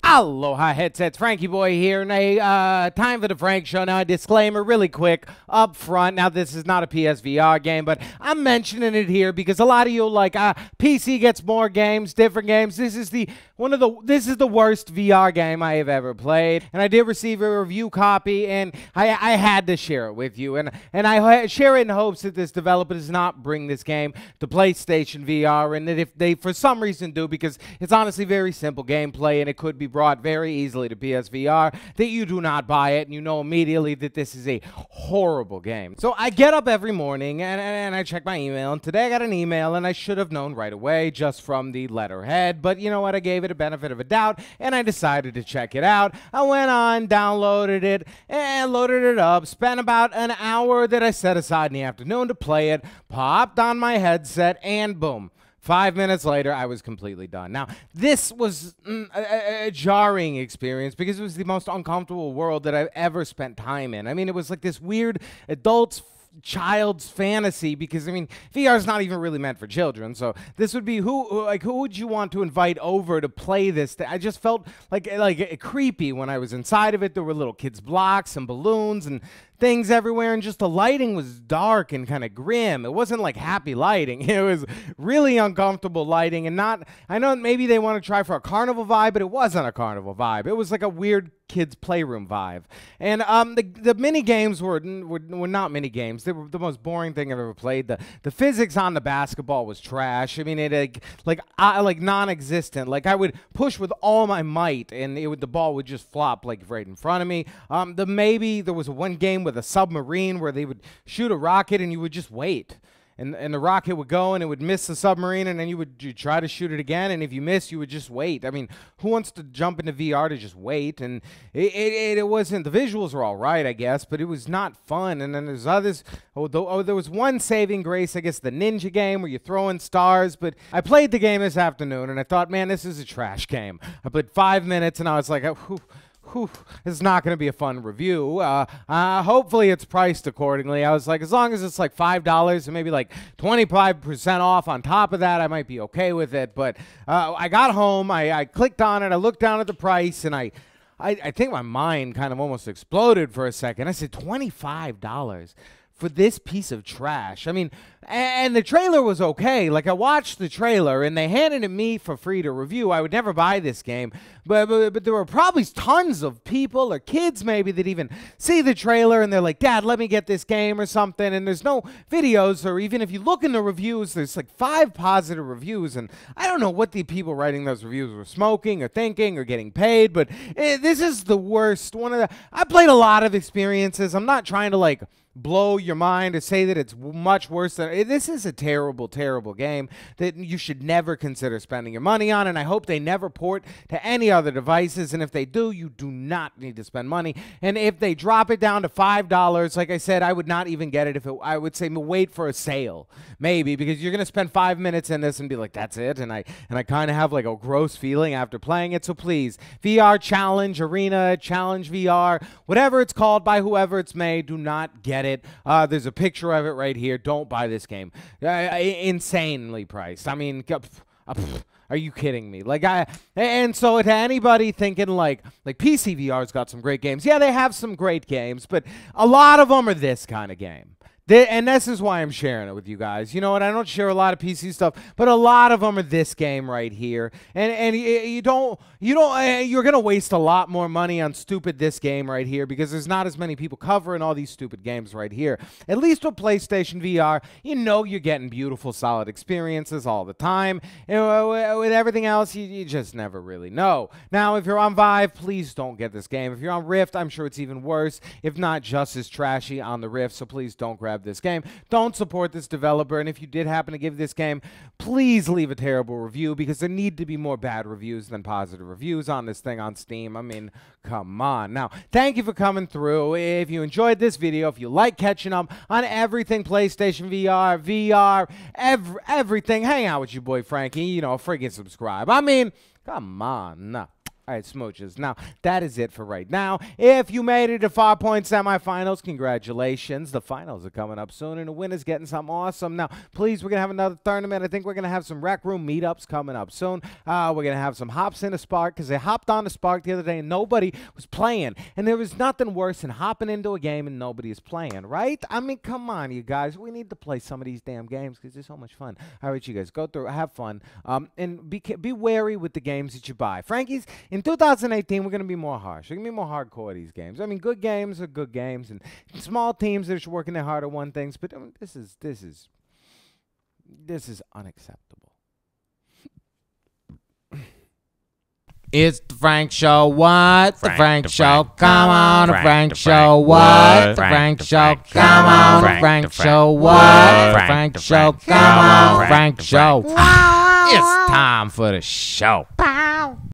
Aloha headsets, Frankie Boy here, and time for the Frank Show. Now, a disclaimer really quick up front. Now, this is not a PSVR game, but I'm mentioning it here because a lot of you are like, PC gets more games, different games. This is the worst VR game I have ever played, and I did receive a review copy, and I had to share it with you, and I share it in hopes that this developer does not bring this game to PlayStation VR, and that if they for some reason do, because it's honestly very simple gameplay and it could be brought very easily to PSVR, that you do not buy it and you know immediately that this is a horrible game. So I get up every morning and I check my email, and today I got an email, and I should have known right away just from the letterhead, but you know what, I gave it a benefit of a doubt and I decided to check it out. I went on, downloaded it, and loaded it up, spent about an hour that I set aside in the afternoon to play it, popped on my headset, and boom. 5 minutes later, I was completely done. Now, this was a jarring experience because it was the most uncomfortable world that I've ever spent time in. I mean, it was like this weird child's fantasy because, I mean, VR is not even really meant for children. So this would be who would you want to invite over to play this? I just felt like creepy when I was inside of it. There were little kids' blocks and balloons and things everywhere, and just the lighting was dark and kind of grim. It wasn't like happy lighting. It was really uncomfortable lighting, and not, I know maybe they want to try for a carnival vibe, but it wasn't a carnival vibe. It was like a weird kids playroom vibe. And the mini games were not mini games. They were the most boring thing I've ever played. The physics on the basketball was trash. I mean, it like non-existent. Like I would push with all my might and the ball would just flop like right in front of me. There was one game with a submarine where they would shoot a rocket and you would just wait. And the rocket would go and it would miss the submarine, and then you'd try to shoot it again, and if you miss, you would just wait. I mean, who wants to jump into VR to just wait? And it wasn't, the visuals were all right, I guess, but it was not fun. And then there's others. There was one saving grace, I guess, the ninja game where you're throwing stars. But I played the game this afternoon, and I thought, man, this is a trash game. I played 5 minutes, and I was like, this is not going to be a fun review. Hopefully it's priced accordingly. I was like, as long as it's like $5 and maybe like 25% off on top of that, I might be okay with it. But I got home, I clicked on it, I looked down at the price, and I think my mind kind of almost exploded for a second. I said, $25 for this piece of trash. I mean, and the trailer was okay. Like, I watched the trailer, and they handed it to me for free to review. I would never buy this game, but there were probably tons of people or kids maybe that even see the trailer, and they're like, Dad, let me get this game or something, and there's no videos, or even if you look in the reviews, there's like 5 positive reviews, and I don't know what the people writing those reviews were smoking or thinking or getting paid, but this is the worst. I played a lot of experiences. I'm not trying to, like, blow your mind or say that it's much worse than this is a terrible, terrible game that you should never consider spending your money on, and I hope they never port to any other devices, and if they do, you do not need to spend money. And if they drop it down to $5, like I said, I would not even get it. I would say wait for a sale, maybe, because you're going to spend 5 minutes in this and be like, that's it, and I kind of have like a gross feeling after playing it. So please, VR Challenge, Arena, Challenge VR, whatever it's called by whoever it's made, do not get it. There's a picture of it right here. Don't buy this game. Insanely priced. I mean, are you kidding me? And so to anybody thinking like PC VR's got some great games. Yeah, they have some great games, but a lot of them are this kind of game. And this is why I'm sharing it with you guys. You know what? I don't share a lot of PC stuff, but a lot of them are this game right here. And you're gonna waste a lot more money on stupid this game right here because there's not as many people covering all these stupid games right here. At least with PlayStation VR, you know you're getting beautiful, solid experiences all the time. And with everything else, you just never really know. Now, if you're on Vive, please don't get this game. If you're on Rift, I'm sure it's even worse, if not just as trashy on the Rift. So please don't grab this game. Don't support this developer, and if you did happen to give this game, please leave a terrible review because there need to be more bad reviews than positive reviews on this thing on Steam. I mean, come on. Now, thank you for coming through. If you enjoyed this video, if you like catching up on everything PlayStation VR, everything, hang out with your boy Frankie. You know, freaking subscribe. I mean, come on. All right, smooches. Now, that is it for right now. If you made it to 5-point semifinals, congratulations. The finals are coming up soon, and the winner's getting something awesome. Now, please, we're going to have another tournament. I think we're going to have some Rec Room meetups coming up soon. We're going to have some hops in the Spark, because they hopped on the Spark the other day, and nobody was playing. And there was nothing worse than hopping into a game and nobody is playing, right? I mean, come on, you guys. We need to play some of these damn games, because they're so much fun. All right, you guys, go through, have fun, and be wary with the games that you buy. Frankie's, in 2018, we're going to be more harsh. We're going to be more hardcore these games. I mean, good games are good games, and small teams that are working their hard at one things, but this is unacceptable. It's the Frank Show. What? The Frank Show. Come on, the Frank Show. What? The Frank Show. Come on, the Frank Show. What? The Frank Show. Come on, Frank Show. It's time for the show.